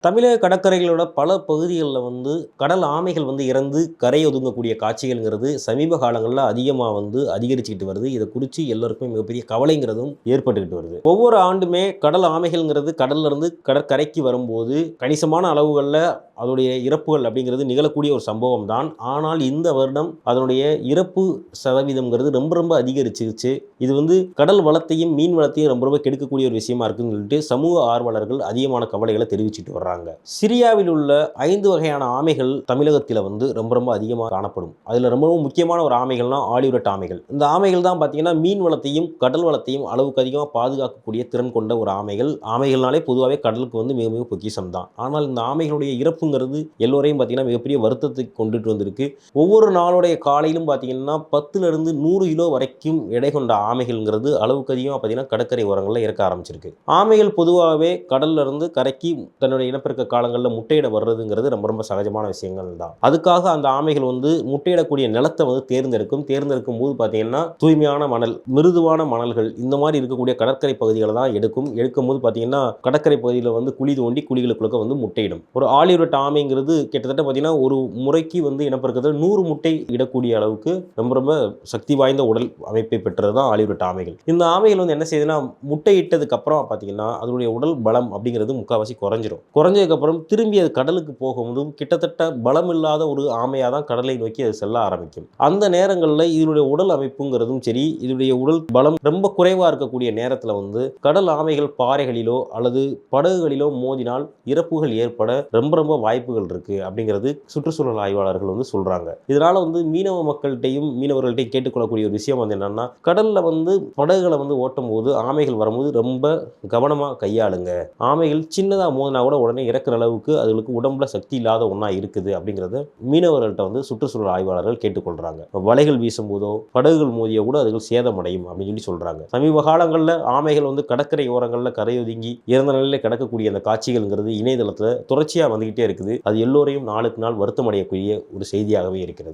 தமிழக கடற்கரைகளோட பல பகுதிகளில் கடல் ஆமைகள் இறந்து கரை ஒதுங்கக்கூடிய காட்சிகள்ங்கிறது சமீப காலங்களில் அதிகமாக அதிகரிச்சுக்கிட்டு வருது. இதை குறித்து எல்லோருக்குமே மிகப்பெரிய கவலைங்கிறதும் ஏற்பட்டுக்கிட்டு வருது. ஒவ்வொரு ஆண்டுமே கடல் ஆமைகள்ங்கிறது கடல்ல இருந்து கடற்கரைக்கு வரும்போது கணிசமான அளவுகளில் அதனுடைய இறப்புகள் அப்படிங்கிறது நிகழக்கூடிய ஒரு சம்பவம் தான். ஆனால் இந்த வருடம் அதனுடைய இறப்பு சதவீதம்ங்கிறது ரொம்ப ரொம்ப அதிகரிச்சிருச்சு. இது கடல் வளத்தையும் மீன் வளத்தையும் ரொம்ப ரொம்ப கெடுக்கக்கூடிய ஒரு விஷயமா இருக்குன்னு சொல்லிட்டு சமூக ஆர்வலர்கள் அதிகமான கவலைகளை தெரிவிச்சிட்டு வர்றாங்க. சிரியாவில் உள்ள 5 வகையான ஆமைகள் தமிழகத்தில் ரொம்ப ரொம்ப அதிகமாக காணப்படும். அதில் ரொம்பவும் முக்கியமான ஒரு ஆமைகள்னா ஆலிவ்ரெட் ஆமைகள். இந்த ஆமைகள் தான் பார்த்தீங்கன்னா மீன் வளத்தையும் கடல் வளத்தையும் அளவுக்கு அதிகமாக பாதுகாக்கக்கூடிய திறன் கொண்ட ஒரு ஆமைகள். ஆமைகள்னாலே பொதுவாகவே கடலுக்கு மிக மிக பொக்கிஷம் தான். ஆனால் இந்த ஆமைகளுடைய இறப்புங்கிறது எல்லோரையும் பார்த்தீங்கன்னா மிகப்பெரிய வருத்தத்தை கொண்டுட்டு வந்திருக்கு. ஒவ்வொரு நாளுடைய காலையிலும் பார்த்தீங்கன்னா 10லிருந்து 100 கிலோ வரைக்கும் எடை கொண்ட ஆமைகள்ங்கிறது அளவுக்கு அதிகமாக பார்த்தீங்கன்னா கடற்கரை ஓரங்களில் இறக்க ஆரம்பிச்சிருக்கு. ஆமைகள் பொதுவாகவே கடல்ல இருந்து கரைக்கு தன்னுடைய இனப்பெருக்க காலங்களில் முட்டையிட வர்றதுங்கிறது ரொம்ப ரொம்ப சகஜமான விஷயங்கள் தான். அதுக்காக அந்த ஆமைகள் முட்டையிடக்கூடிய நிலத்தை தேர்ந்தெடுக்கும் போது பார்த்தீங்கன்னா தூய்மையான மணல், மிருதுவான மணல்கள் இந்த மாதிரி இருக்கக்கூடிய கடற்கரை பகுதிகளை தான் எடுக்கும் போது பார்த்தீங்கன்னா கடற்கரை பகுதியில் குழி தோண்டி குழிகளுக்குள்ள முட்டையிடும். ஒரு ஆலிவ்ரெட் ஆமைங்கிறது கிட்டத்தட்ட பார்த்தீங்கன்னா ஒரு முறைக்கு இனப்பெருக்கத்தில் 100 முட்டை இடக்கூடிய அளவுக்கு ரொம்ப ரொம்ப சக்தி வாய்ந்த உடல் அமைப்பை பெற்றது தான் ஆலிவ்ரெட் ஆமைகள். இந்த ஆமைகள் என்ன செய்யுதுன்னா முட்டை இட்டதுக்கு அப்புறம் பார்த்தீங்கன்னா அதனுடைய உடல் பலம் அப்படிங்கிறது முக்கால்வாசி குறைஞ்சதுக்கப்புறம் திரும்பி அது கடலுக்கு போகும்போது கிட்டத்தட்ட பலம் இல்லாத ஒரு ஆமையாக தான் கடலை நோக்கி அது செல்ல ஆரம்பிக்கும். அந்த நேரங்களில் இதனுடைய உடல் அமைப்புங்கிறதும் சரி, இதனுடைய உடல் பலம் ரொம்ப குறைவாக இருக்கக்கூடிய நேரத்தில் கடல் ஆமைகள் பாறைகளிலோ அல்லது படகுகளிலோ மோதினால் இறப்புகள் ஏற்பட ரொம்ப ரொம்ப வாய்ப்புகள் இருக்கு அப்படிங்கிறது சுற்றுச்சூழல் ஆய்வாளர்கள் சொல்றாங்க. இதனால மீனவ மக்கள்கிட்டையும் மீனவர்கள்ட்டையும் கேட்டுக்கொள்ளக்கூடிய ஒரு விஷயம் என்னன்னா, கடல்ல படகுகளை ஓட்டும் போது ஆமைகள் வரும்போது ரொம்ப கவனமாக கையாளுங்க. ஆமைகள் சின்னதாக மோதினா கூட உடனே இறக்குற அளவுக்கு அதுகளுக்கு உடம்புல சக்தி இல்லாத ஒன்றா இருக்குது அப்படிங்கிறத மீனவர்கள்ட்ட சுற்றுச்சூழல் ஆய்வாளர்கள் கேட்டுக்கொள்கிறாங்க. வலைகள் வீசும்போதோ படகுகள் மோதியோ கூட அதுகள் சேதமடையும் அப்படின்னு சொல்லி சொல்கிறாங்க. சமீப காலங்களில் ஆமைகள் கடற்கரை ஓரங்களில் கரையொதுங்கி இறந்த நிலையில் கிடக்கக்கூடிய அந்த காட்சிகள்ங்கிறது இணையதளத்தில் தொடர்ச்சியாக வந்துகிட்டே இருக்குது. அது எல்லோரையும் நாளுக்கு நாள் வருத்தம் அடையக்கூடிய ஒரு செய்தியாகவே இருக்கிறது.